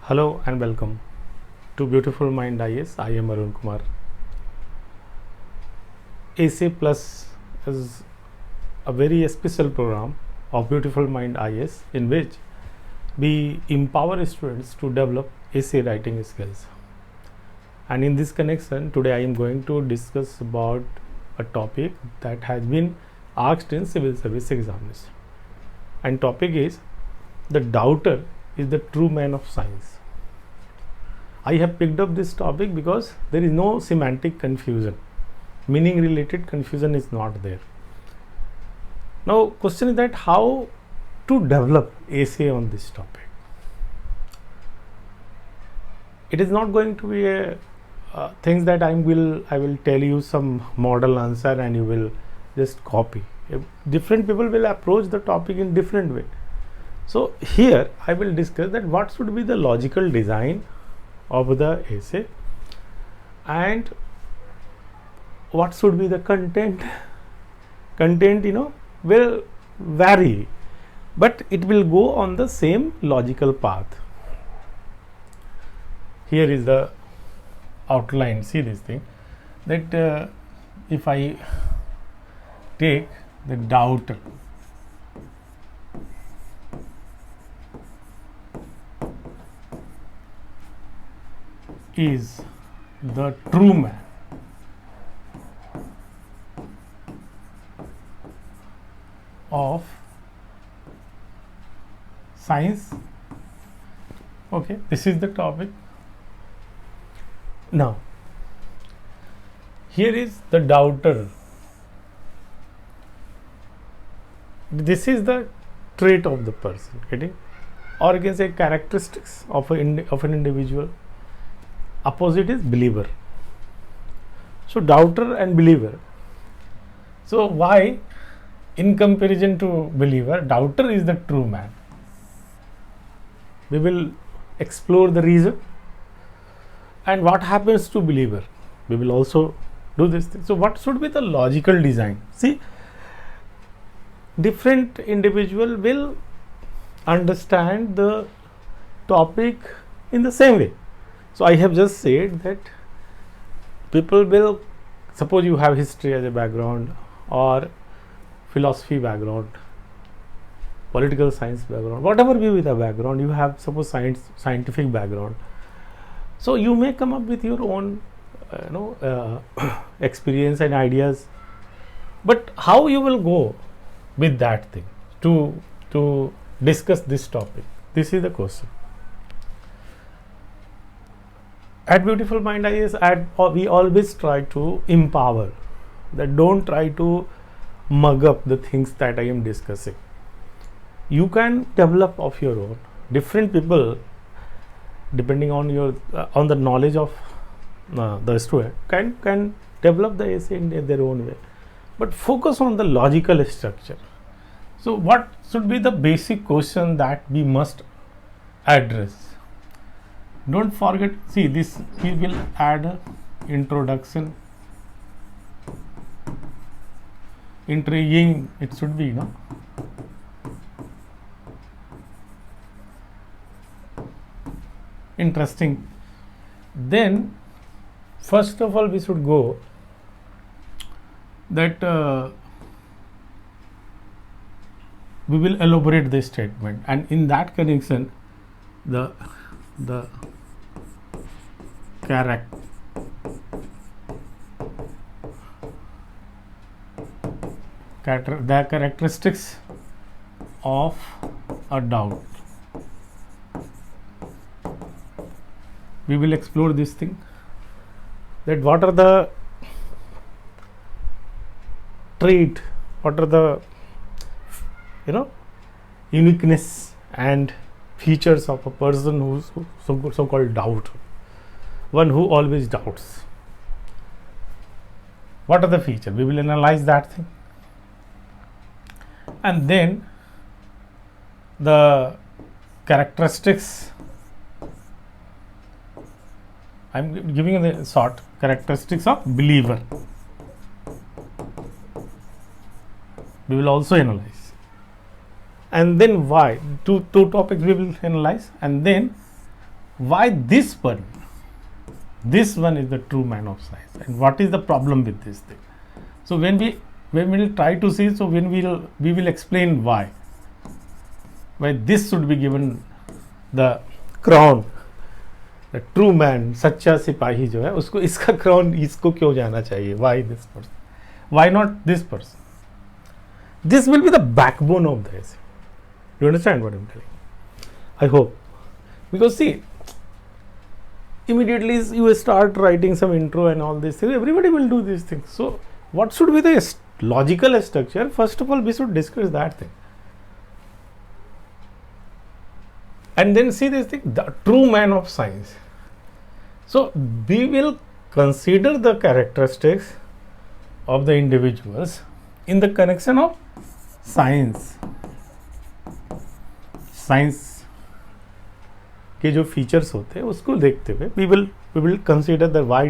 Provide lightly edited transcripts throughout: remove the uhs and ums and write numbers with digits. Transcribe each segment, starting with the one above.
Hello and welcome to Beautiful Mind IAS. I am Arun Kumar. Essay Plus is a very special program of Beautiful Mind IAS in which we empower students to develop essay writing skills. And in this connection, today I am going to discuss about a topic that has been asked in Civil Service Exams. And topic is the doubter is the true man of science. I have picked up this topic because there is no semantic confusion. Meaning related confusion is not there. Now question is that how to develop essay on this topic. It is not going to be a things that I will tell you some model answer and you will just copy. Different people will approach the topic in different way. So here I will discuss that what should be the logical design of the essay and what should be the content. Will vary, but it will go on the same logical path. Here is the outline. See this thing that if I take the doubter, is the true man of science. Okay, this is the topic. Now here is the doubter. This is the trait of the person, getting, or you can say characteristics of an individual. Opposite is believer. So doubter and believer. So why in comparison to believer, doubter is the true man? We will explore the reason and what happens to believer. We will also do this thing. So what should be the logical design? See, different individual will understand the topic in the same way. So I have just said that people will, suppose you have history as a background or philosophy background, political science background, whatever be the background, you have suppose scientific background. So you may come up with your own experience and ideas, but how you will go with that thing to discuss this topic? This is the question. At Beautiful Mind IAS, we always try to empower. That don't try to mug up the things that I am discussing. You can develop of your own. Different people, depending on your on the knowledge of the student, can develop the essay in their own way. But focus on the logical structure. So what should be the basic question that we must address? Don't forget, see this, we will add a introduction, intriguing, it should be, interesting. Then first of all we should go that we will elaborate the statement, and in that connection the characteristics of a doubt. We will explore this thing, that what are the trait, what are the uniqueness and features of a person who's so-called doubt, one who always doubts. What are the features? We will analyze that thing, and then the characteristics. I am giving you the short characteristics of believer. We will also analyze. and then why. Two topics we will analyze, and then why this one is the true man of science, and what is the problem with this thing. So when we'll try to see, so when we will explain why this should be given the crown, the true man, सच्चा सिपाही जो है उसको इसका crown इसको क्यों जाना चाहिए, why this person, why not this person. This will be the backbone of the essay. Do you understand what I'm telling? I hope, because see, immediately you start writing some intro and all this thing, everybody will do these things. So what should be the logical structure? First of all, we should discuss that thing, and then see this thing, the true man of science. So we will consider the characteristics of the individuals in the connection of science के जो features होते हैं उसको देखते हुए we will consider that why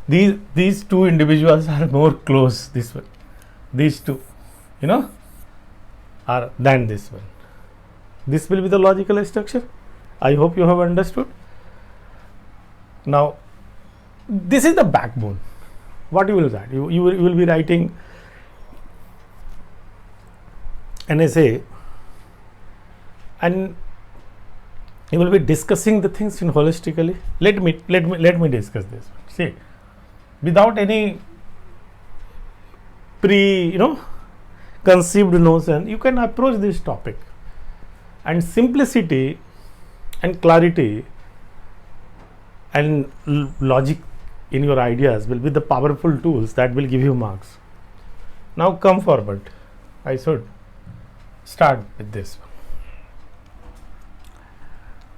these two individuals are more close, these two, are than this one. This will be the logical structure. I hope you have understood. Now this is the backbone. What you will write? You will be writing an essay, and you will be discussing the things in holistically. Let me discuss this. See, without any conceived notion, you can approach this topic, and simplicity and clarity and logic in your ideas will be the powerful tools that will give you marks. Now come forward. I should start with this.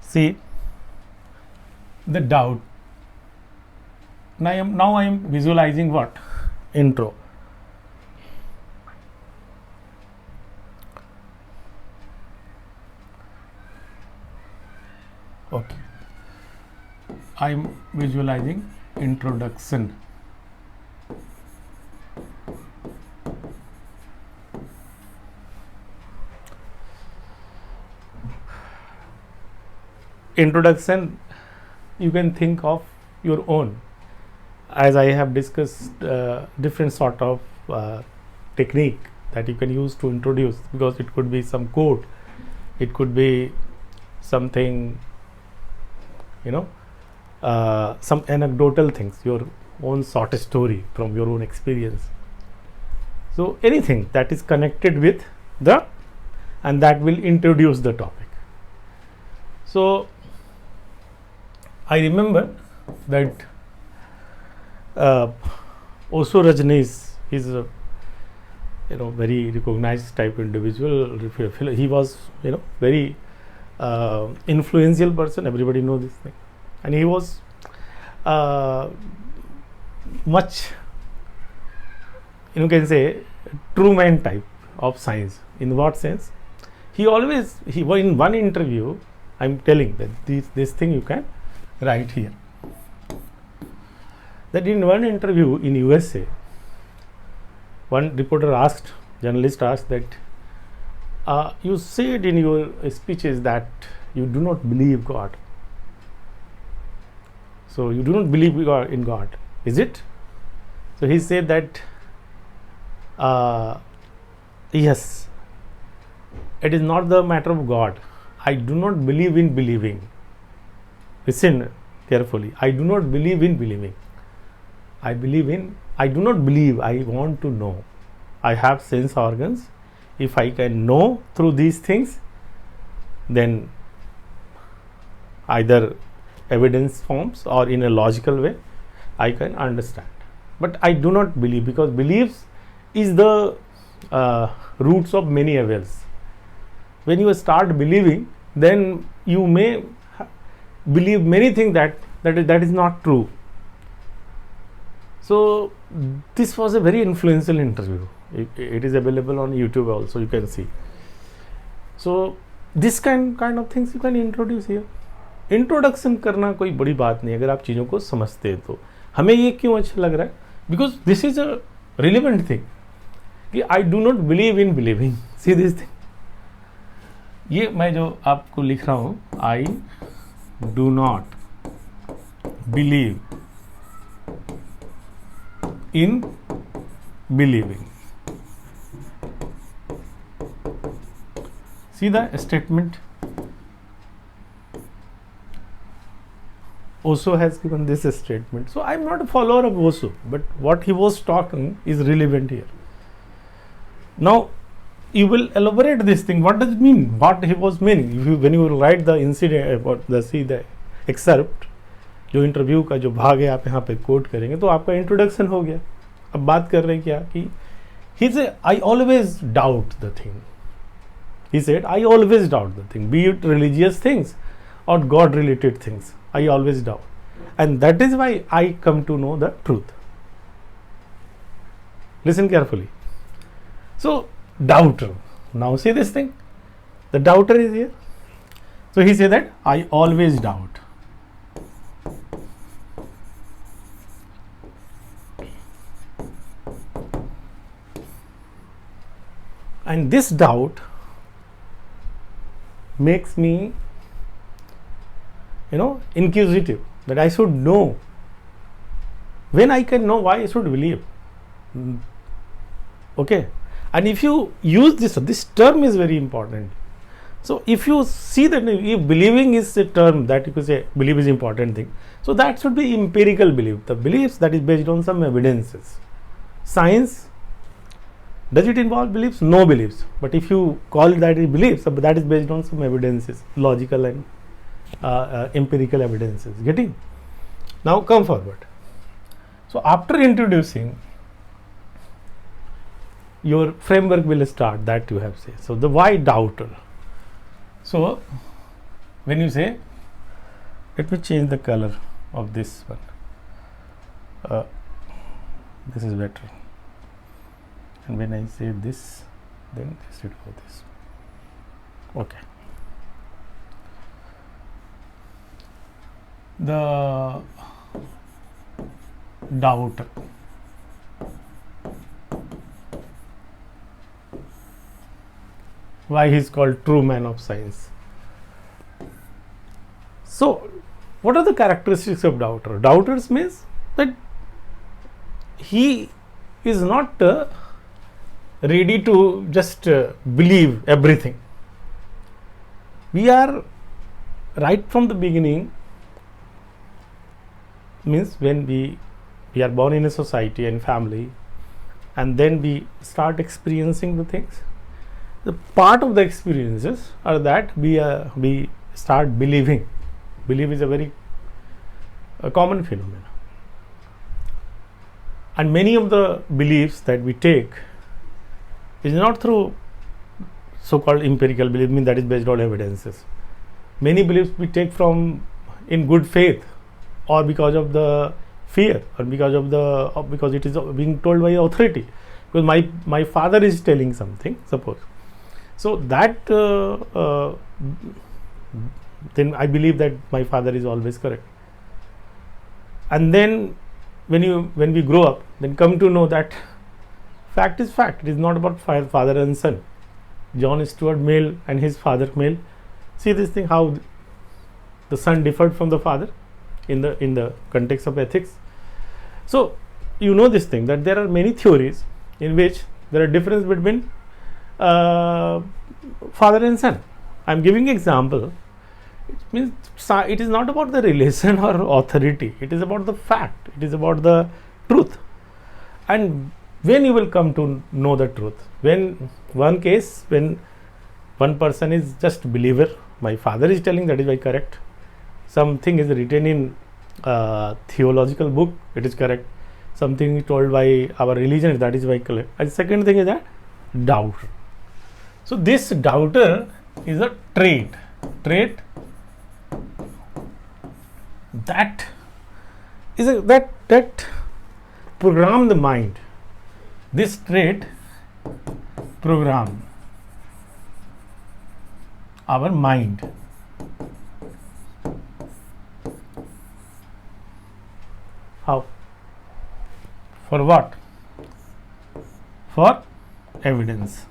See the doubt. Now I am visualizing what? Intro. Okay. I am visualizing introduction. Introduction, you can think of your own, as I have discussed different sort of technique that you can use to introduce, because it could be some quote, it could be something, some anecdotal things, your own short story from your own experience. So anything that is connected with and that will introduce the topic. So I remember that Osho Rajneesh is a very recognized type individual. He was very influential person. Everybody knows this thing, and he was much can say Trueman type of science. In what sense? He in one interview, I'm telling that this thing you can write here, that in one interview in USA, one journalist asked that you said in your speeches that you do not believe God. So you do not believe in God, is it? So he said that yes, it is not the matter of God. I do not believe in believing. Listen carefully. I do not believe in believing. I do not believe. I want to know. I have sense organs. If I can know through these things, then either evidence forms or in a logical way, I can understand. But I do not believe, because beliefs is the roots of many evils. When you start believing, then you may believe many things that is not true. So this was a very influential interview. It is available on YouTube also, you can see. So this kind of things you can introduce here. Introduction करना कोई बड़ी बात नहीं अगर आप चीज़ों को समझते हैं तो. हमें ये क्यों अच्छा लग रहा है? Because this is a relevant thing कि I do not believe in believing. See this thing, ये मैं जो आपको लिख रहा हूँ, I do not believe in believing. See the statement. Osho has given this statement. So I am not a follower of Osho, but what he was talking is relevant here. Now you will elaborate this thing. What does it mean? What he was meaning? If you, when you write the incident about the excerpt, जो interview का जो भाग है आप यहाँ पे coat करेंगे तो आपका इंट्रोडक्शन हो गया. अब बात कर रहे हैं क्या कि he said I always doubt the thing. He said I always doubt the thing, be it religious things or God related things. I always doubt, and that is why I come to know the truth. Listen carefully. So doubter. Now see this thing. The doubter is here. So he said that I always doubt. And this doubt makes me, inquisitive, that I should know. When I can know, why I should believe? Okay. And if you use this term is very important. So if you see that if believing is a term that you could say believe is important thing, so that should be empirical belief, the beliefs that is based on some evidences. Science, does it involve beliefs? No beliefs. But if you call it that is beliefs, that is based on some evidences, logical and empirical evidences. Getting? Now come forward. So after introducing, your framework will start that you have said. So the why doubter. So when you say, let me change the color of this one. This is better. And when I say this, then this should go this. Okay. The doubter. Why he is called Trueman of Science. So what are the characteristics of doubter? Doubters means that he is not ready to just believe everything. We are right from the beginning, means when we are born in a society and family, and then we start experiencing the things. The part of the experiences are that we start believing. Belief is a very common phenomenon, and many of the beliefs that we take is not through so-called empirical belief, mean that is based on evidences. Many beliefs we take from in good faith, or because of the fear, or because it is being told by authority. Because my father is telling something, suppose. So that then I believe that my father is always correct. And then when we grow up, then come to know that fact is fact. It is not about father and son. John Stuart Mill and his father Mill. See this thing, how the son differed from the father in the context of ethics. So you know this thing, that there are many theories in which there are difference between father and son. I am giving example. It means it is not about the relation or authority. It is about the fact. It is about the truth. And when you will come to know the truth, when one case, when one person is just believer, my father is telling, that is why correct. Something is written in theological book, it is correct. Something told by our religion, that is why correct. And second thing is that doubter. So this doubter is a trait that is that program the mind. This trait program our mind. How? For what? For evidence.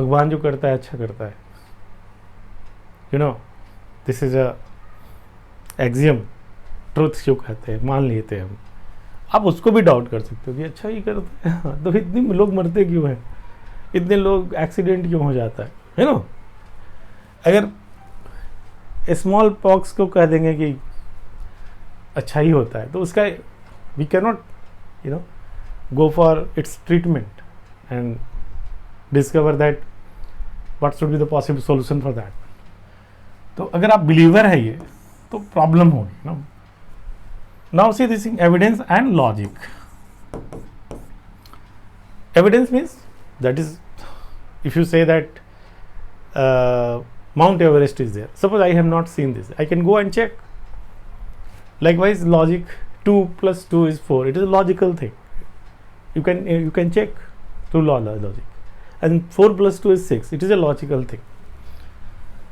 भगवान जो करता है अच्छा करता है, you know, this is a axiom, truth जो कहते हैं, मान लेते हैं हम। आप उसको भी डाउट कर सकते हो कि अच्छा ही करता है तो इतने लोग मरते क्यों हैं, इतने लोग एक्सीडेंट क्यों हो जाता है ना। अगर स्मॉल पॉक्स को कह देंगे कि अच्छा ही होता है, तो उसका we can not go for its treatment and discover that what should be the possible solution for that. तो अगर आप बिलीवर है ये तो प्रॉब्लम होगी ना। Now see this evidence and logic. Evidence means that is if you say that Mount Everest is there, suppose I have not seen this, I can go and check. Likewise logic, 2 plus 2 is 4, it is a logical thing. You can check through logic, and 4 plus 2 is 6, it is a logical thing.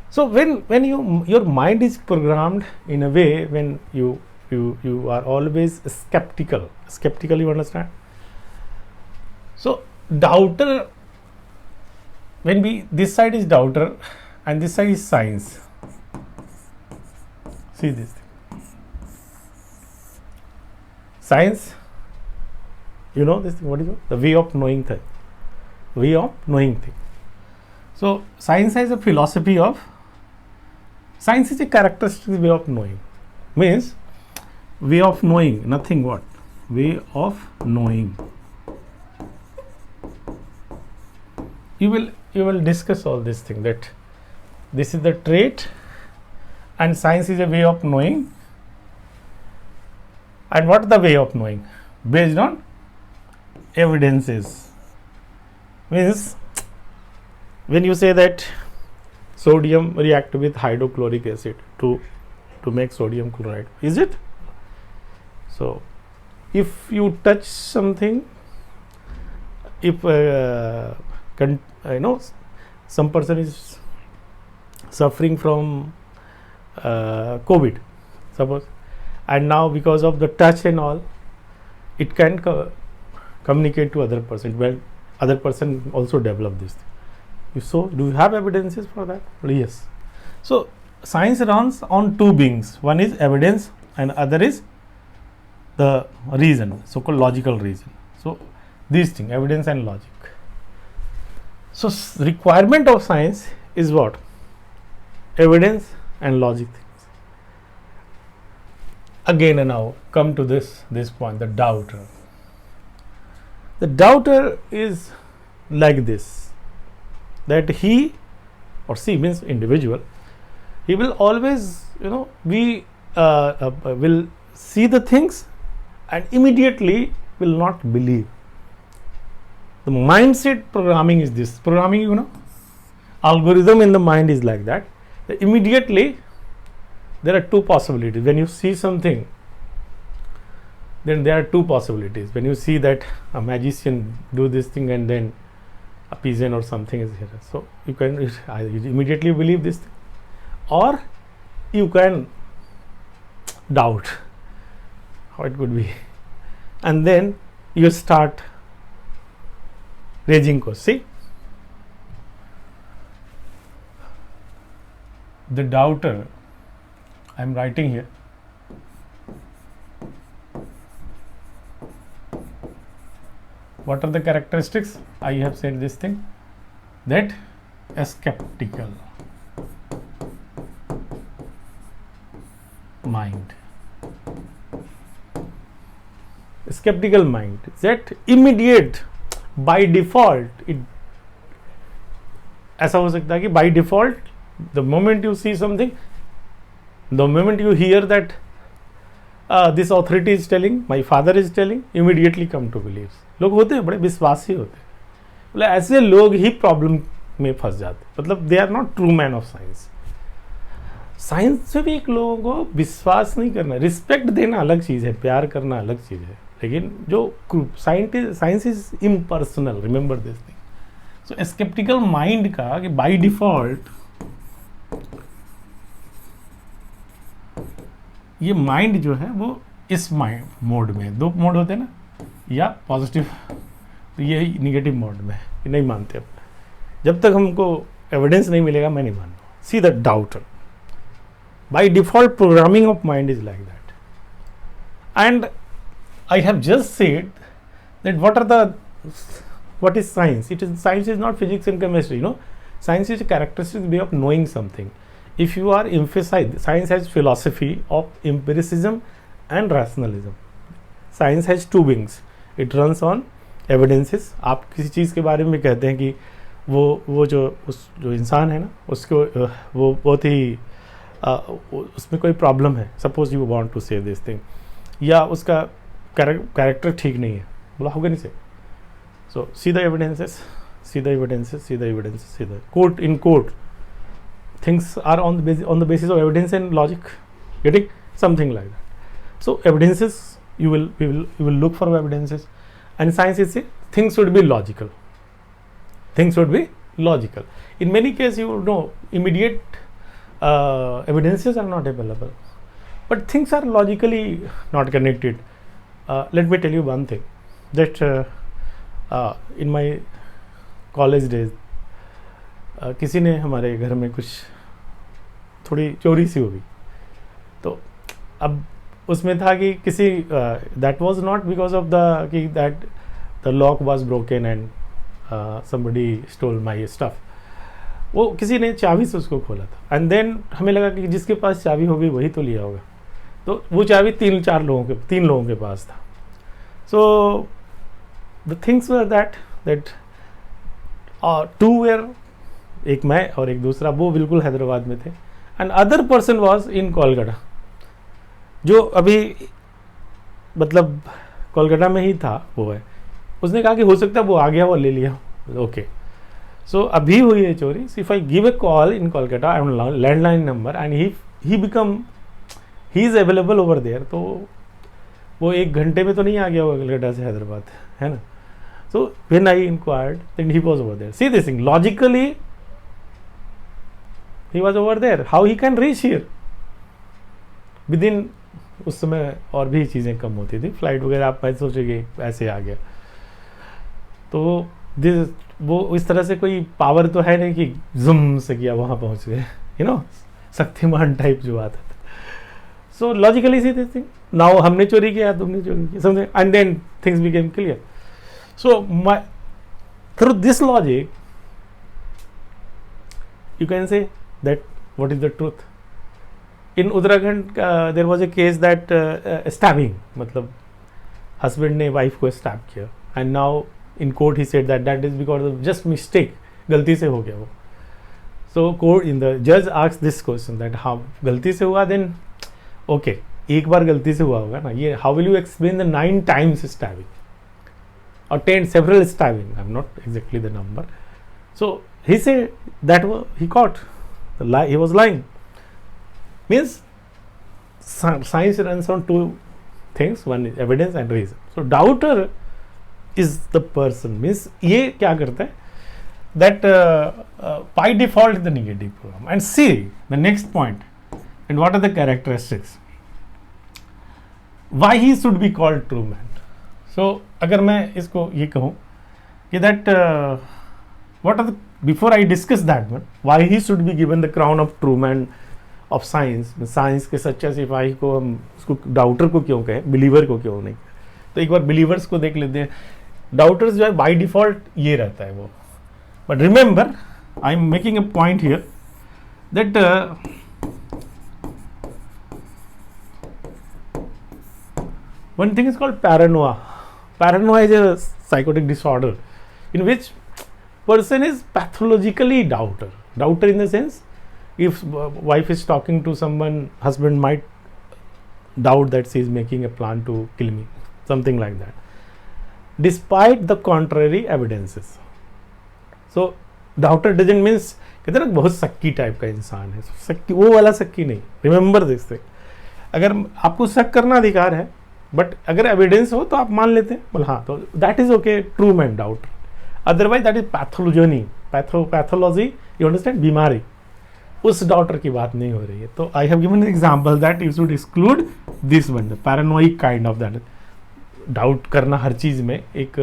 So when your mind is programmed in a way when you are always skeptical, you understand. So doubter, when this side is doubter and this side is science, see this thing, science, you know this thing, what is it? The way of knowing thing, way of knowing thing. So science has a philosophy of, science is a characteristic way of knowing, means way of knowing, nothing what, way of knowing. You will discuss all this thing, that this is the trait and science is a way of knowing. And what is the way of knowing? Based on evidences. Means when you say that sodium react with hydrochloric acid to make sodium chloride, is it? So if you touch something, if some person is suffering from COVID, suppose, and now because of the touch and all, it can communicate to other person. Well, other person also develop this thing. So do you have evidences for that? Yes. So science runs on two beings. One is evidence and other is the reason, so-called logical reason. So these things, evidence and logic. So requirement of science is what? Evidence and logic things. Again, and now come to this point, the doubter. The doubter is like this, that he or she, means individual, he will always will see the things and immediately will not believe. The mindset programming is this. Programming, algorithm in the mind is like that. Immediately there are two possibilities. When you see something, then there are two possibilities. When you see that a magician do this thing and then a pigeon or something is here, so you can immediately believe this thing, or you can doubt how it could be, and then you start raising questions. See, the doubter, I am writing here, what are the characteristics? I have said this thing, that a skeptical mind. Skeptical mind, that immediate, by default, it ऐसा हो सकता है कि by default, the moment you see something, the moment you hear that this authority is telling, my father is telling, immediately come to believe. लोग होते हैं बड़े विश्वासी होते हैं, मतलब ऐसे लोग ही प्रॉब्लम में फंस जाते हैं, मतलब they are not true man of science. Science से भी एक लोगों को विश्वास नहीं करना, रिस्पेक्ट देना अलग चीज़ है, प्यार करना अलग चीज़ है, लेकिन जो science is impersonal, remember this thing. So sceptical mind का कि बाय डिफॉल्ट ये माइंड जो है वो इस माइंड मोड में, दो मोड होते हैं ना, या पॉजिटिव, तो ये नेगेटिव मोड में है, ये नहीं मानते अपना, जब तक हमको एविडेंस नहीं मिलेगा मैं नहीं मान रहा. See the daughter. By default, programming of mind is like that. And I have just said that what is science? Science is not physics and chemistry. You know, science is a characteristic way of knowing something. If you are emphasized, science has philosophy of empiricism and rationalism. Science has two wings. It runs on evidences. आप किसी चीज़ के बारे में कहते हैं कि वो जो इंसान है ना, उसको वो बहुत ही उसमें कोई प्रॉब्लम है. सपोज यू वांट टू से दिस थिंग, या उसका कैरेक्टर ठीक नहीं है, बोला होगा नहीं से. So see the evidences, see the evidences, see the evidences, see the court. In court things are on the basis of evidence and logic, getting something like that. So evidences, you will look for evidences, and science is things should be logical. Things should be logical. In many cases, you know, immediate evidences are not available, but things are logically not connected. Let me tell you one thing, that in my college days किसी ने हमारे घर में कुछ थोड़ी चोरी सी हो गई. तो अब उसमें था कि किसी that was not because of the कि that the lock was broken and somebody stole my stuff. वो किसी ने चाबी से उसको खोला था, एंड देन हमें लगा कि जिसके पास चाबी होगी वही तो लिया होगा. तो वो चाबी तीन लोगों के पास था. So the things were that two where, एक मैं और एक दूसरा, वो बिल्कुल हैदराबाद में थे, and other person was in Kolkata, जो अभी मतलब कोलकाता में ही था. वो है, उसने कहा कि हो सकता है वो आ गया, वो ले लिया. ओके, सो अभी हुई है चोरी. If I give a call in Kolkata I am landline number and he is available over there, तो वो 1 घंटे में तो नहीं आ गया होगा कोलकाता से हैदराबाद, है ना. So when I inquired, then he was over there. See this thing, logically he was over there. How he can reach here? Within, उस समय और भी चीज़ें कम होती थी, फ्लाइट वगैरह आप मैं सोचेंगे ऐसे आ गया. तो वो इस तरह से कोई पावर तो है नहीं कि जुम से किया वहाँ पहुँच गए, यू नो, शक्तिमान टाइप जो आता था. So logically see this thing, now हमने चोरी किया, तुमने चोरी किया, समझे, and then things became clear. So through this logic, you can say that what is the truth. In Uttarakhand, there was a case that stabbing, मतलब husband ने wife को stab किया, and now in court he said that is because of just mistake, गलती से हो गया वो. So the judge asked this question that how गलती से हुआ, then okay, एक बार गलती से हुआ होगा ना ये, how will you explain the 9 times stabbing? Or 10 several stabbing, I'm not exactly the number. So he said that he caught the lie, he was lying. Means science runs on 2 things, one is evidence and reason. So doubter is the person, means ये क्या करता है, that by default is the negative program. And see the next point, and what are the characteristics, why he should be called true man. So अगर मैं इसको ये कहूँ कि that what are the, before I discuss that one, why he should be given the crown of true man of science. Science के सच्चा सिपाही को हम उसको डाउटर को क्यों कहें, बिलीवर को क्यों नहीं. तो एक बार बिलीवर्स को देख लेते हैं. डाउटर्स जो है बाय डिफॉल्ट ये रहता है वो. But remember, I am making a point here that one thing is called paranoia. Paranoia is a psychotic disorder in which person is pathologically doubter. Doubter in the sense, if wife is talking to someone, husband might doubt that she is making a plan to kill me, something like that, despite the contrary evidences. So doubter doesn't means कहते ना बहुत सक्की type का इंसान है, सक्की वो वाला सक्की नहीं. Remember this thing, अगर आपको शक करना अधिकार है, बट अगर एविडेंस हो तो आप मान लेते हैं, बोल हाँ, तो that is okay, true man doubt. Otherwise that is pathology, pathology, you understand, बीमारी. उस डाउटर की बात नहीं हो रही है. तो I have given example that you should exclude this one, paranoiac kind of that. Doubt करना हर चीज में एक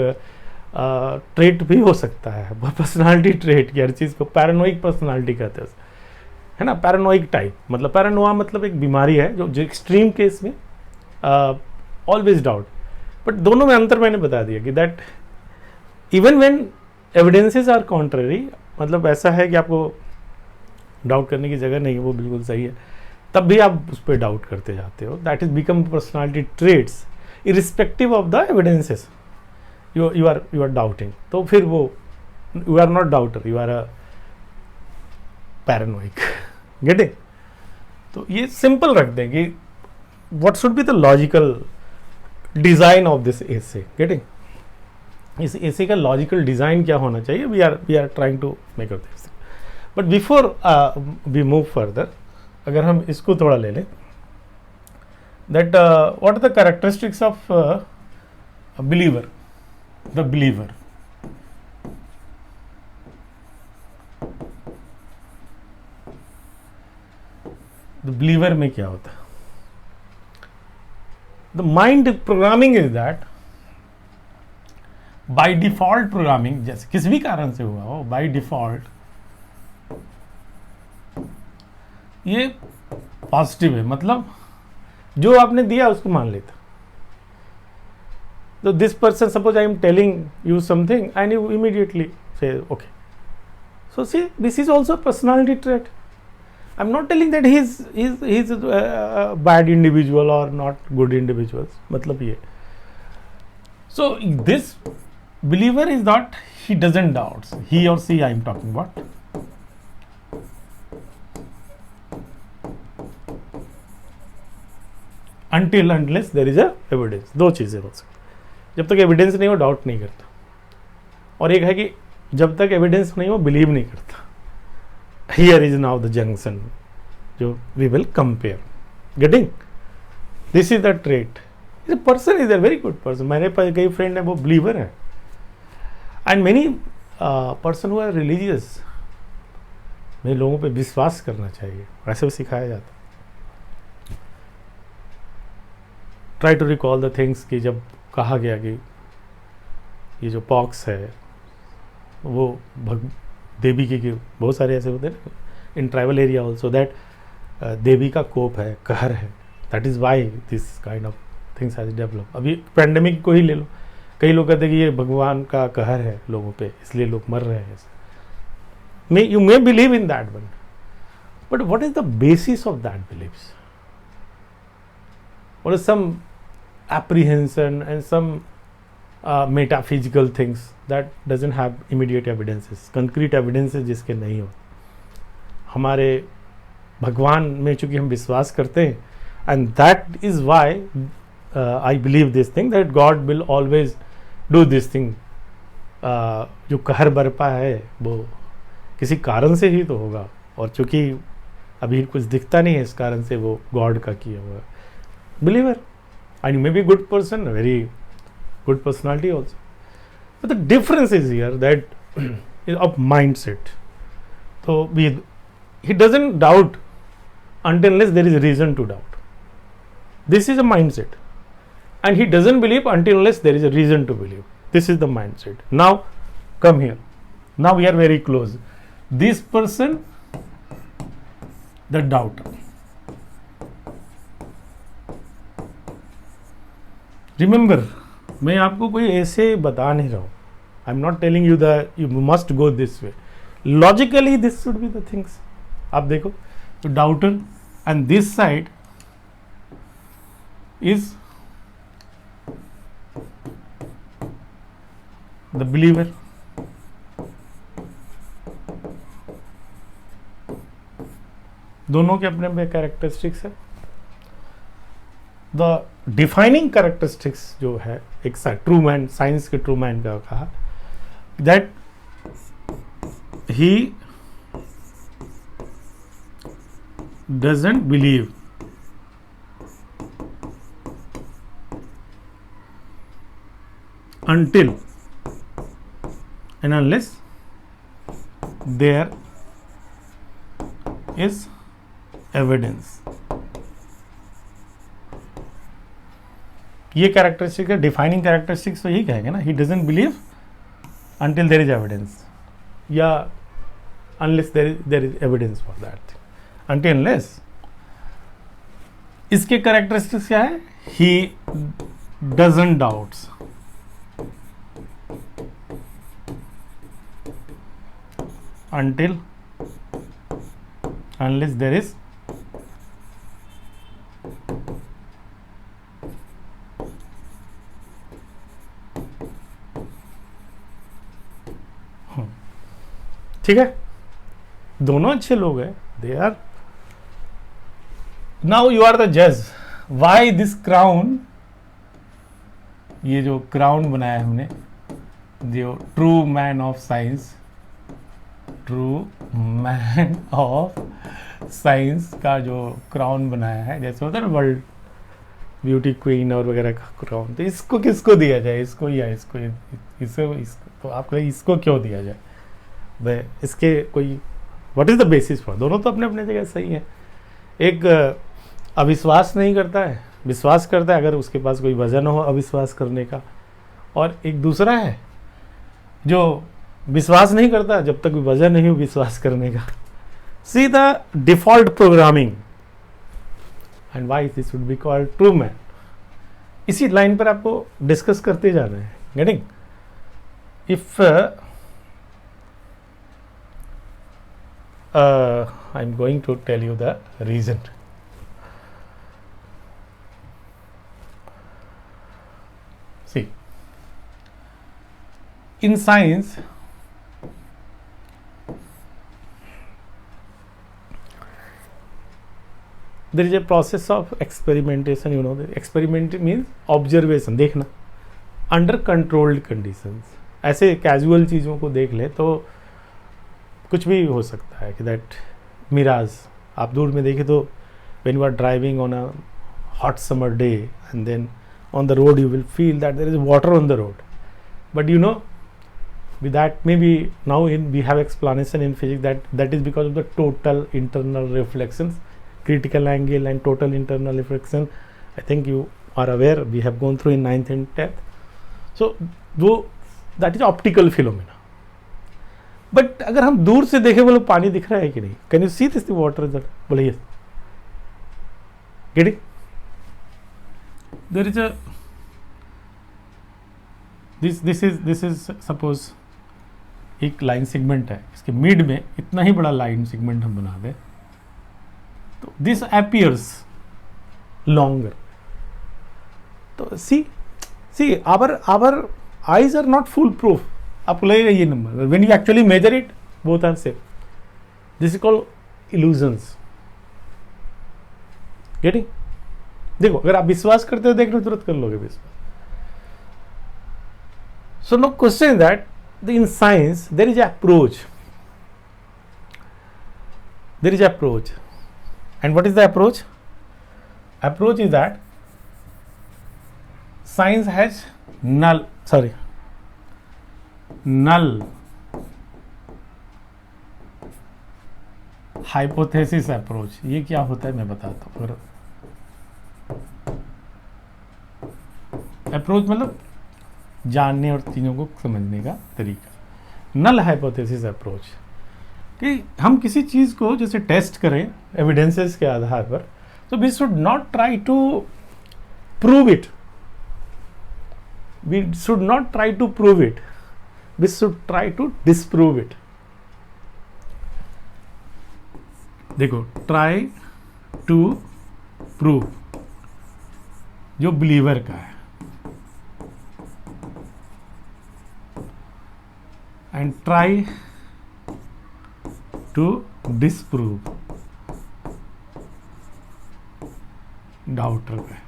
ट्रेट भी हो सकता है, पर्सनालिटी ट्रेट की हर चीज़ को पैरानोइक पर्सनालिटी कहते हैं, है ना, पैरानोइक टाइप, मतलब पैरानोआ मतलब एक बीमारी है जो एक्सट्रीम केस में ऑलवेज डाउट, बट दोनों में अंतर मैंने बता दिया कि that even when evidences are contrary, मतलब ऐसा है कि आपको डाउट करने की जगह नहीं है, वो बिल्कुल सही है, तब भी आप उस पर डाउट करते जाते हो, that is become personality traits irrespective of the evidences, you are doubting, तो फिर वो you are not doubter, you are a paranoiac, getting. तो ये सिंपल रख दें कि what should be the logical design of this essay, getting, इस essay का लॉजिकल डिजाइन क्या होना चाहिए, we are trying to make up this, but before we move further, अगर हम इसको थोड़ा ले लें, that what are the characteristics of believer, the believer, the believer में क्या होता है, the mind programming is that by default programming, जैसे किसी भी कारण से हुआ हो, बाय डिफॉल्ट ये पॉजिटिव है, मतलब जो आपने दिया उसको मान लेता। तो this person, suppose I am telling you something and you immediately say okay, so see this is also personality trait, I am not telling that he is bad individual और नॉट गुड इंडिविजुअल्स, मतलब ये, so this believer is not, he doesn't doubts, he और see I am talking about, until unless there is a evidence, दो चीज़ें हो सकती, जब तक एविडेंस नहीं हो डाउट नहीं करता, और एक है कि जब तक एविडेंस नहीं हो बिलीव नहीं करता। Here is now the junction जो we will compare, getting, this is the trait, the person is a very good person, मेरे पास कई फ्रेंड है वो बिलीवर है, and many person who are religious, मेरे लोगों पे विश्वास करना चाहिए, वैसे भी सिखाया जाता है। Try to recall the things कि जब कहा गया कि ये जो पॉक्स है वो देवी की बहुत सारे ऐसे होते हैं ना in tribal area also, that देवी का कोप है, कहर है, that is why this kind of things has develop. अभी पैंडेमिक को ही ले लो, कई लोग कहते हैं कि ये भगवान का कहर है लोगों पे, इसलिए लोग मर रहे हैं, you may believe in that one, but what is the basis of that believes, or some apprehension and some metaphysical things that doesn't have immediate evidences, concrete evidences जिसके नहीं हो। हमारे भगवान में चूँकि हम विश्वास करते हैं, and that is why I believe this thing that God will always do this thing, जो कहर बरपा है वो किसी कारण से ही तो होगा, और चूँकि अभी कुछ दिखता नहीं है इस कारण से वो गॉड का किया हुआ believer, and you may be a good person, a very good personality also, but the difference is here that of mindset. So he doesn't doubt until unless there is a reason to doubt. This is a mindset, and he doesn't believe until unless there is a reason to believe. This is the mindset. Now come here, now we are very close. This person, the doubter, remember, मैं आपको कोई ऐसे बता नहीं रहा हूँ, आई am not telling you the you must go this way, logically this should be the things. आप देखो तो daughter and this side is the believer, दोनों के अपने अपने कैरेक्टरिस्टिक्स है। द डिफाइनिंग कैरेक्टरिस्टिक्स जो है एक ट्रूमैन, साइंस के ट्रूमैन का कहा that he doesn't believe until and unless there is evidence. ये कैरेक्टरिस्टिक है, डिफाइनिंग कैरेक्टरिस्टिक्स तो यही कहेंगे ना, he doesn't believe until there is evidence, या unless there is evidence for that thing. Until unless इसके characteristics क्या है? He doesn't doubts. Until unless there is ठीक है, दोनों अच्छे लोग हैं. They are. Now you are the जज. वाई दिस क्राउन, ये जो क्राउन बनाया हमने, जो true man of science, true man of science का जो क्राउन बनाया है, जैसे होता है ना वर्ल्ड ब्यूटी क्वीन और वगैरह का क्राउन, तो इसको किसको दिया जाए? इसको या इसको तो आपको इसको क्यों दिया जाए? वह इसके कोई what is the basis for? दोनों तो अपने अपने जगह सही है. एक अविश्वास नहीं करता है, विश्वास करता है अगर उसके पास कोई वजह न हो अविश्वास करने का, और एक दूसरा है जो विश्वास नहीं करता जब तक वजह नहीं हो विश्वास करने का. See the default programming and why this would be called true man. इसी लाइन पर आपको डिस्कस करते जा रहे हैं. Getting? If I am going to tell you the reason. See, in science, there is a process of experimentation. You know, the experiment means observation, देखना under controlled conditions. ऐसे casual चीज़ों को देख ले तो कुछ भी हो सकता है कि दैट मिराज आप दूर में देखें तो when you are driving on a hot summer day and then on the road you will feel that there is water on the road, but you know with that maybe now we have explanation in physics that is because of the total internal reflections, critical angle and total internal reflection. I think you are aware, we have gone through in 9th and 10th. So that is optical phenomena. But अगर हम दूर से देखें बोलो पानी दिख रहा है कि नहीं? Can you see this water is बोले yes. Getting? There is a this is suppose एक लाइन सेगमेंट है, इसके मिड में इतना ही बड़ा लाइन सेगमेंट हम बना दें तो दिस अपीयर्स लॉन्गर. तो see our eyes are not full proof. आपको लगेगा ये number, when you actually measure it both are same. This is called illusions. Getting? देखो अगर आप विश्वास करते हो देखना तुरंत कर लोगे विश्वास. So no question that in science there is approach. There is approach and what is the approach? Approach is that science has null hypothesis approach. ये क्या होता है मैं बताता हूँ. अप्रोच मतलब जानने और चीज़ों को समझने का तरीका. नल हाइपोथेसिस अप्रोच कि हम किसी चीज़ को जैसे टेस्ट करें एविडेंसेस के आधार पर, तो we should not try to prove it. We should not try to prove it. We should try to disprove it. देखो, try to prove जो बिलीवर का है, and try to disprove doubter का है.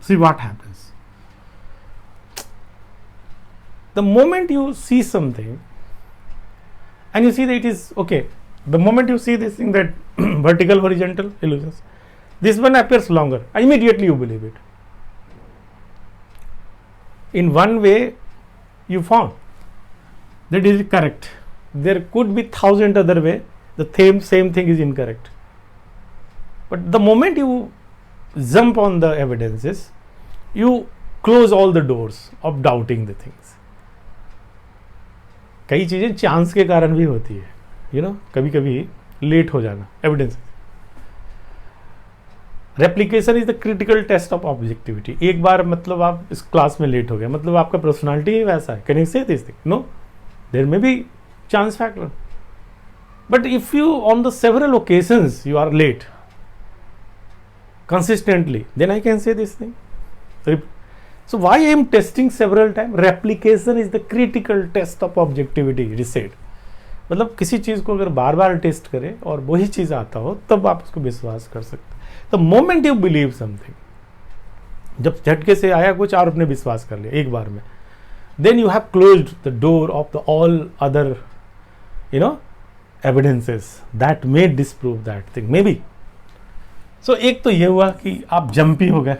See what happens. The moment you see something and you see that it is okay, the moment you see this thing that vertical horizontal illusions, this one appears longer, immediately you believe it. In one way you found that is correct. There could be 1,000 other way the same thing is incorrect, but the moment you jump on the evidences, you close all the doors of doubting the things. कई चीजें chance के कारण भी होती है, you know, कभी कभी late हो जाना, evidence. Replication is the critical test of objectivity. एक बार मतलब आप इस क्लास में लेट हो गए, मतलब आपका पर्सनालिटी ही वैसा है. Can you say this thing? No, there may be chance factor, but if you on the several occasions you are late consistently, then I can say this thing. So why I am testing several times? Replication is the critical test of objectivity, it is said. मतलब किसी चीज को अगर बार बार test करें और वही चीज आता हो तब आप उसको विश्वास कर सकते हैं. The moment you believe something, जब झटके से आया कुछ और आपने विश्वास कर लिया एक बार में, then you have closed the door of the all other, you know, evidences that may disprove that thing, maybe. So, एक तो ये हुआ कि आप जंपी हो गए,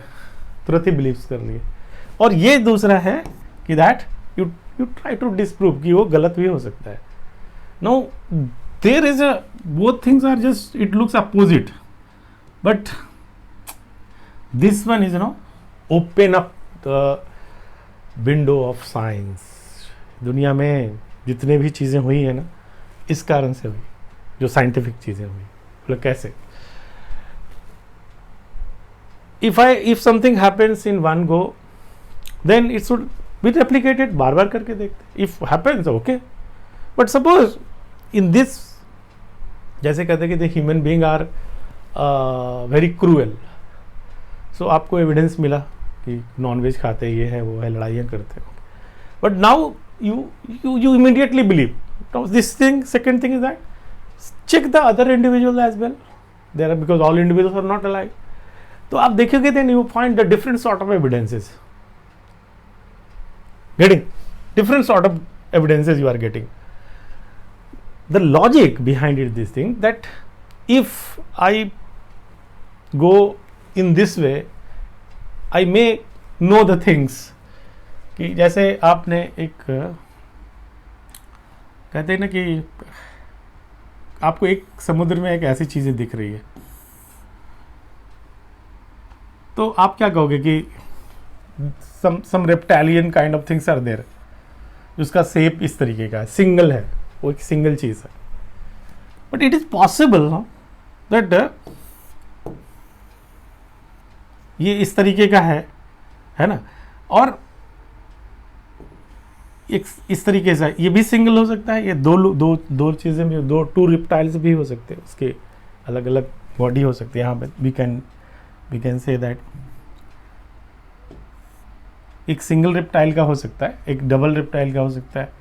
तुरंत ही बिलीव्स कर लिए, और ये दूसरा है कि that you try to disprove कि वो गलत भी हो सकता है. No, there is a, both things are just, it looks opposite, but this one is no open up the window of science. दुनिया में जितने भी चीज़ें हुई है ना, इस कारण से हुई, जो साइंटिफिक चीज़ें हुई. मतलब कैसे? If something happens in one go, then it should be replicated. बार बार करके देखते. If happens, okay. But suppose in this, जैसे कहते हैं कि the human being are very cruel. So आपको एविडेंस मिला कि नॉनवेज खाते, ये है वो है, लड़ाइयाँ करते हो. But now you immediately believe. Now this thing, second thing is that check the other individuals as well. There are, because all individuals are not alike. तो आप देखोगे then you find the different sort of evidences. Getting different sort of evidences you are getting. The logic behind it, this thing, that if I go in this way, I may know the things. कि जैसे आपने एक कहते हैं ना कि आपको एक समुद्र में एक ऐसी चीजें दिख रही है, तो आप क्या कहोगे कि some reptilian kind of things are there, जिसका शेप इस तरीके का है, सिंगल है, वो एक सिंगल चीज है. But it is possible that ये इस तरीके का है ना, और एक इस तरीके से ये भी सिंगल हो सकता है. ये दो चीजें भी, टू रिप्टाइल्स भी हो सकते हैं, उसके अलग अलग बॉडी हो सकती है. यहाँ पे we can say that एक सिंगल रिप्टाइल का हो सकता है, एक डबल रिप्टाइल का हो सकता है.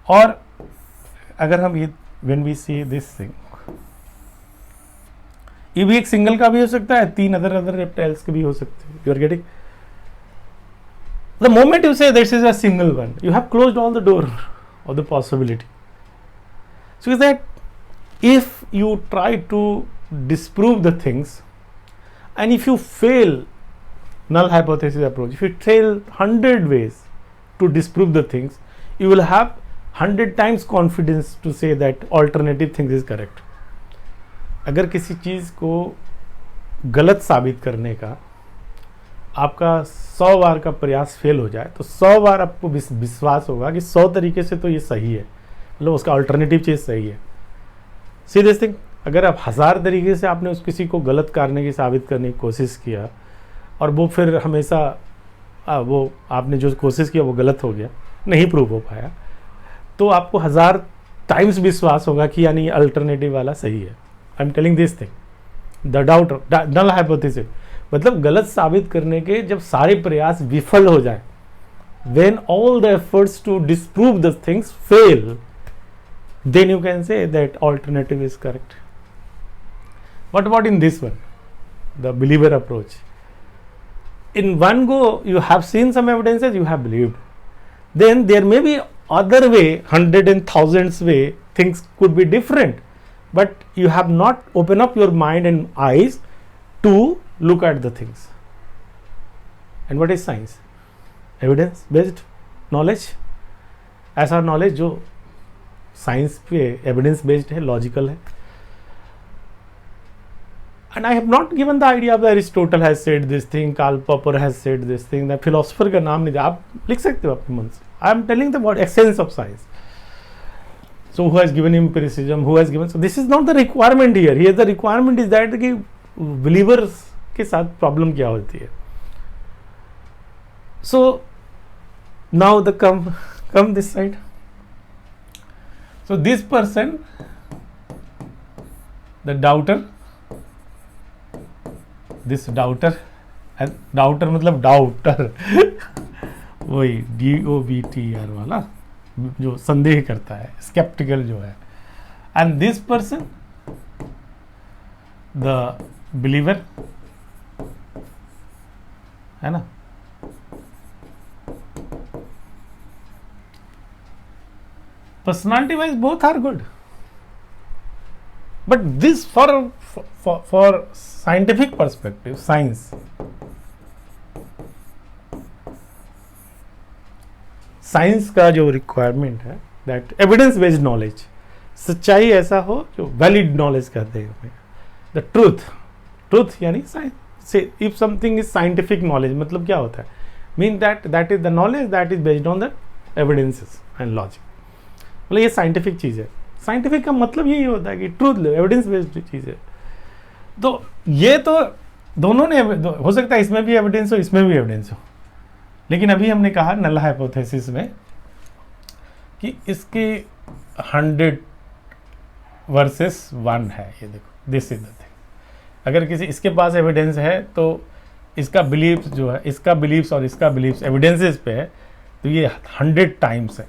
और अगर हम ये when we see this thing, ये भी एक सिंगल का भी हो सकता है, 3 अदर रिप्टाइल्स के भी हो सकते हैं. You are getting? The moment you say this is a single one, you have closed all the door of the possibility. So is that if you try to disprove the things, and if you fail null hypothesis approach, if you fail 100 ways to disprove the things, you will have 100 times confidence to say that alternative things is correct. अगर किसी चीज़ को गलत साबित करने का आपका 100 बार का प्रयास फेल हो जाए, तो 100 बार आपको विश्वास होगा कि 100 तरीके से तो ये सही है, मतलब उसका अल्टरनेटिव चीज़ सही है. सी दिस थिंग, अगर आप 1000 तरीके से आपने उस किसी को गलत करने की साबित करने की कोशिश किया और वो फिर हमेशा वो आपने जो कोशिश किया वो गलत हो गया, नहीं प्रूव हो पाया, तो आपको 1000 टाइम्स विश्वास होगा कि यानी अल्टरनेटिव वाला सही है. I am telling this thing, the doubt null hypothesis, मतलब गलत साबित करने के जब सारे प्रयास विफल हो जाए, when all the efforts to disprove the things fail, then you can say that alternative is correct. What about in this one, the believer approach? In one go you have seen some evidences, you have believed, then there may be other way, 100 and thousands way things could be different, but you have not opened up your mind and eyes to look at the things. And what is science? Evidence based knowledge. ऐसा knowledge जो science पे evidence based है, logical है. And I have not given the idea of Aristotle has said this thing, Karl Popper has said this thing, the philosopher का नाम नहीं दिया, आप लिख सकते हो अपने मन से. I am telling the what essence of science. So who has given empiricism, who has given, so this is not the requirement here. Here the requirement is that कि believers के साथ problem क्या होती है. So now the come this side. So this person, the doubter, this doubter, and doubter मतलब doubter वही DOBTR वाला जो संदेह करता है, skeptical जो है, and this person, the believer, है ना. Personality wise both are good, but this for scientific perspective, science, science का जो रिक्वायरमेंट है दैट एविडेंस बेस्ड नॉलेज, सच्चाई ऐसा हो जो वैलिड नॉलेज कहते हैं. द ट्रूथ यानी science, if something is scientific knowledge मतलब क्या होता है, mean that is the knowledge that is based on the evidences and logic. मतलब ये साइंटिफिक चीज़ है. साइंटिफिक का मतलब यही होता है कि ट्रूथ एविडेंस बेस्ड चीज़ है. तो ये तो दोनों ने हो सकता है, इसमें भी एविडेंस हो, इसमें भी एविडेंस हो, लेकिन अभी हमने कहा नल हाइपोथेसिस में कि इसकी 100 वर्सेस 1 है. ये देखो, दिस इज द थिंग. अगर किसी इसके पास एविडेंस है तो इसका बिलीफ जो है, इसका बिलीफ्स और इसका बिलीफ्स एविडेंसेस पे है, तो ये 100 टाइम्स है.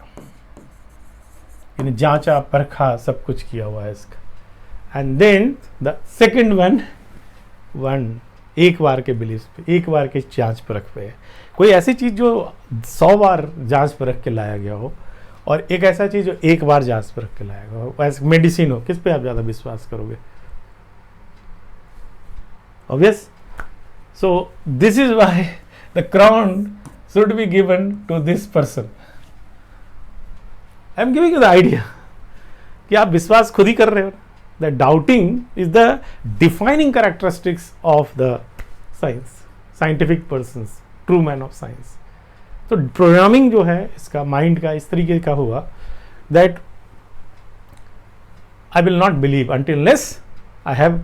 जांचा परखा सब कुछ किया हुआ है इसका. And then the second one एक बार के बिलीफ पे, एक बार के जांच परख पे है. कोई ऐसी चीज़ जो 100 बार जांच परख के लाया गया हो, और एक ऐसा चीज़ जो एक बार जांच परख के लाया गया हो. ऐसे मेडिसिन हो, किस पे आप ज़्यादा विश्वास करोगे? Obvious. So this is why the crown should be given to this person. I am giving you the idea कि आप विश्वास खुद ही कर रहे हो. The doubting is the defining characteristics of the science, scientific persons, true man of science. तो programming जो है इसका माइंड का इस तरीके का हुआ that I will not believe until less I have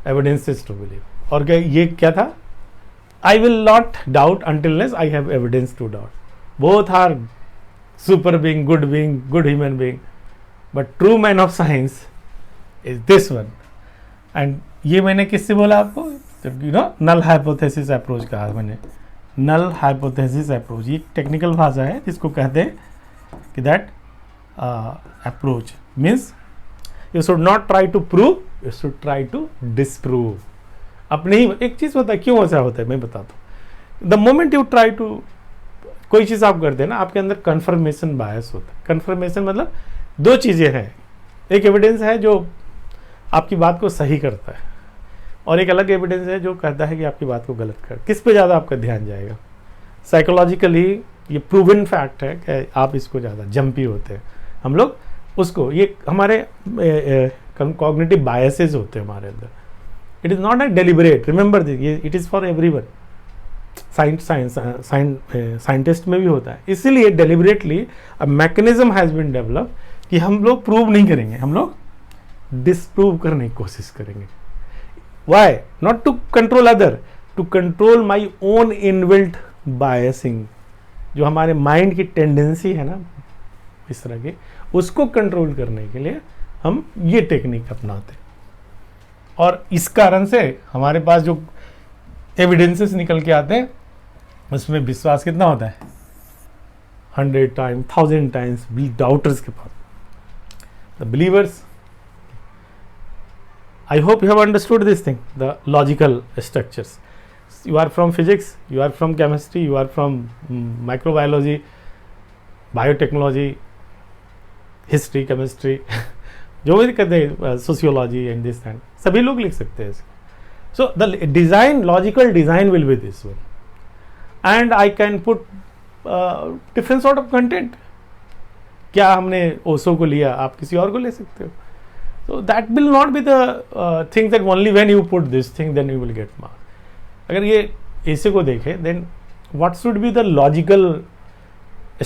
evidences to believe. और ये क्या था, I will not doubt until less I have evidence to doubt. Both are super being, good human being, but true man of science is this one. And ये मैंने किससे बोला आपको, you know, null hypothesis approach कहा मैंने. Null hypothesis approach ये technical भाषा है जिसको कहते हैं कि that approach means you should not try to prove, you should try to disprove. अपने ही एक चीज़ होता है, क्यों ऐसा होता है मैं बताता हूँ. The moment you try to कोई चीज़ आप करते हैं ना, आपके अंदर कन्फर्मेशन बायस होता है. कन्फर्मेशन मतलब दो चीज़ें हैं. एक एविडेंस है जो आपकी बात को सही करता है, और एक अलग एविडेंस है जो कहता है कि आपकी बात को गलत कर. किस पे ज़्यादा आपका ध्यान जाएगा? साइकोलॉजिकली ये प्रूवन फैक्ट है कि आप इसको ज़्यादा जंपी होते हैं. हम लोग उसको, ये हमारे कॉग्निटिव बायसेस होते हैं हमारे अंदर. It is not a deliberate, remember this, ये it is for everyone. Scientist में भी होता है. इसीलिए deliberately a mechanism has been develop कि हम लोग प्रूव नहीं करेंगे, हम लोग डिसप्रूव करने की कोशिश करेंगे. Why? Not to control other, to control my own inbuilt biasing. जो हमारे माइंड की टेंडेंसी है ना इस तरह की, उसको कंट्रोल करने के लिए हम ये टेक्निक अपनाते हैं. और इस कारण से हमारे पास जो एविडेंसेस निकल के आते हैं उसमें विश्वास कितना होता है? 100 टाइम्स, 1000 टाइम्स डाउटर्स के पास. The believers, I hope you have understood this thing, the logical structures. You are from physics, you are from chemistry, you are from microbiology, biotechnology, history, chemistry, जो भी कहते हैं sociology and this and सभी लोग लिख सकते हैं. So the design, logical design will be this one, and I can put different sort of content. क्या हमने ओशो को लिया, आप किसी और को ले सकते हो. So that will not be the thing that only when you put this thing then you will get marks. अगर ये ऐसे को देखें then what should be the logical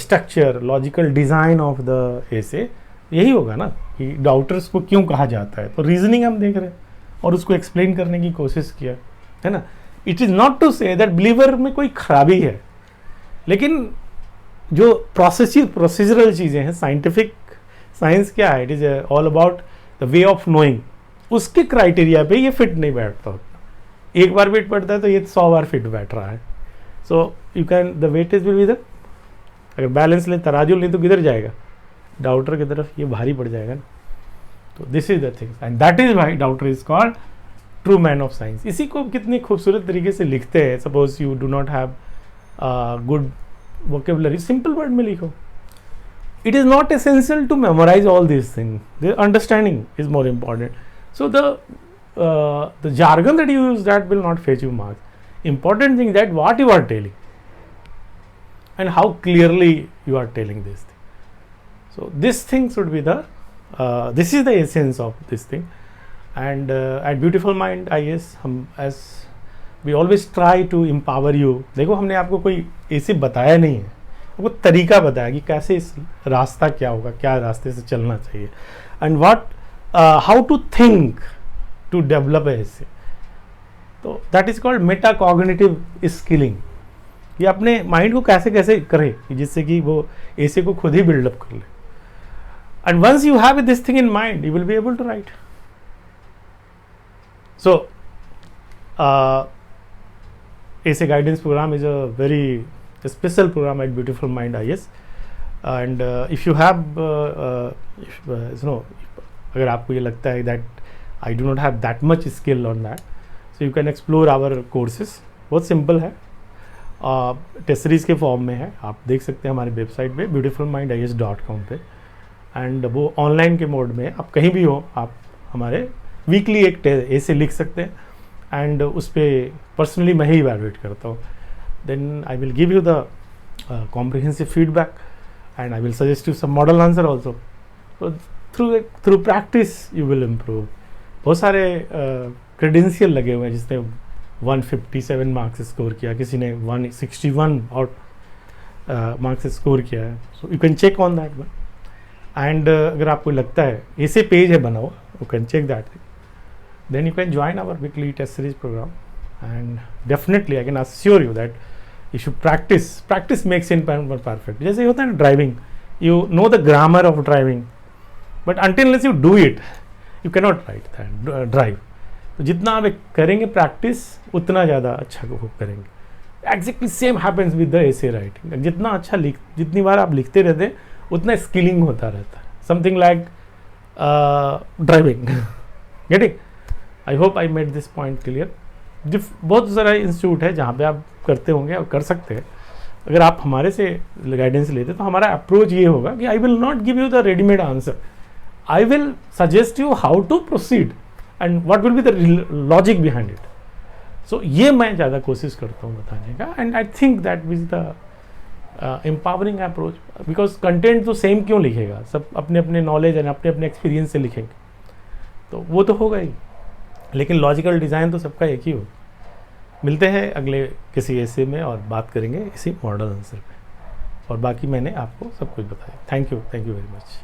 structure, logical design of the essay, यही होगा ना कि daughters को क्यों कहा जाता है. तो रीजनिंग हम देख रहे हैं और उसको एक्सप्लेन करने की कोशिश किया है ना. It is not to say that believer में कोई खराबी है, लेकिन जो प्रोसीजरल चीज़ें हैं, साइंटिफिक साइंस क्या है, it is all about the way of knowing, उसके क्राइटेरिया पे ये फिट नहीं बैठता होता. एक बार फिट बैठता है तो ये 100 बार फिट बैठ रहा है. So you can the weightage will be the, अगर बैलेंस ले तराजू ले तो किधर जाएगा, डाउटर की तरफ, ये भारी पड़ जाएगा ना. तो this is the things and that is why daughter is called true man of science. इसी को कितनी खूबसूरत तरीके से लिखते हैं. Suppose you do not have good vocabulary, simple word में लिखो. It is not essential to memorize all these things. The understanding is more important. So the jargon that you use, that will not fetch you marks. Important thing that what you are telling and how clearly you are telling this thing. So this thing should be the this is the essence of this thing. And at Beautiful Mind IAS, हम as we always try to empower you. देखो हमने आपको कोई ऐसे बताया नहीं है, आपको तरीका बताया कि कैसे इस रास्ता क्या होगा, क्या रास्ते से चलना चाहिए, and what how to think to develop ऐसे. तो that is called meta cognitive skilling. ये अपने माइंड को कैसे कैसे करे जिससे कि वो ऐसे को खुद ही बिल्डअप कर ले. And once you have this thing in mind, you will be able to write. So ऐसे guidance program is a very special program at Beautiful Mind IAS. And if you have अगर आपको ये लगता है that I do not have that much skill on that, so you can explore our courses. बहुत simple है, test series के form में है. आप देख सकते हैं हमारे वेबसाइट पे beautifulmindias.com पे, एंड वो ऑनलाइन के मोड में. आप कहीं भी हो, आप हमारे वीकली एक ऐसे लिख सकते हैं, एंड उस पर पर्सनली मैं ही इवैल्यूएट करता हूँ. Then I will give you the comprehensive feedback, and I will suggest you some model answer also. So through practice you will improve. बहुत सारे credential लगे हुए हैं, जिसने 157 मार्क्स स्कोर किया, किसी ने 161 और मार्क्स स्कोर किया है. So you can check on that one. And अगर आपको लगता है ऐसे पेज है बना हुआ, you can check that. Then you can join our weekly test series program, and definitely I can assure you that you should practice makes it more perfect. जैसे होता है ना driving, you know the grammar of driving, but until unless you do it, you cannot drive. तो जितना आप करेंगे practice, उतना ज़्यादा अच्छा करेंगे. Exactly same happens with the essay writing. जितना अच्छा जितनी बार आप लिखते रहते हैं, उतना स्किलिंग होता रहता है. Something like driving. Getting? I hope I made this point clear. बहुत सारा इंस्टीट्यूट है जहाँ पे आप करते होंगे और कर सकते हैं. अगर आप हमारे से गाइडेंस लेते तो हमारा अप्रोच ये होगा कि I will not give you the readymade answer, I will suggest you how to proceed and what will be the logic behind it. So ये मैं ज़्यादा कोशिश करता हूँ बताने का, and I think that is the empowering approach. Because content तो same क्यों लिखेगा, सब अपने अपने नॉलेज एंड अपने अपने एक्सपीरियंस से लिखेंगे, तो वो तो होगा ही, लेकिन लॉजिकल डिज़ाइन तो सबका एक ही हो. मिलते हैं अगले किसी ऐसे में और बात करेंगे इसी मॉडल आंसर पे, और बाकी मैंने आपको सब कुछ बताया. Thank you very much.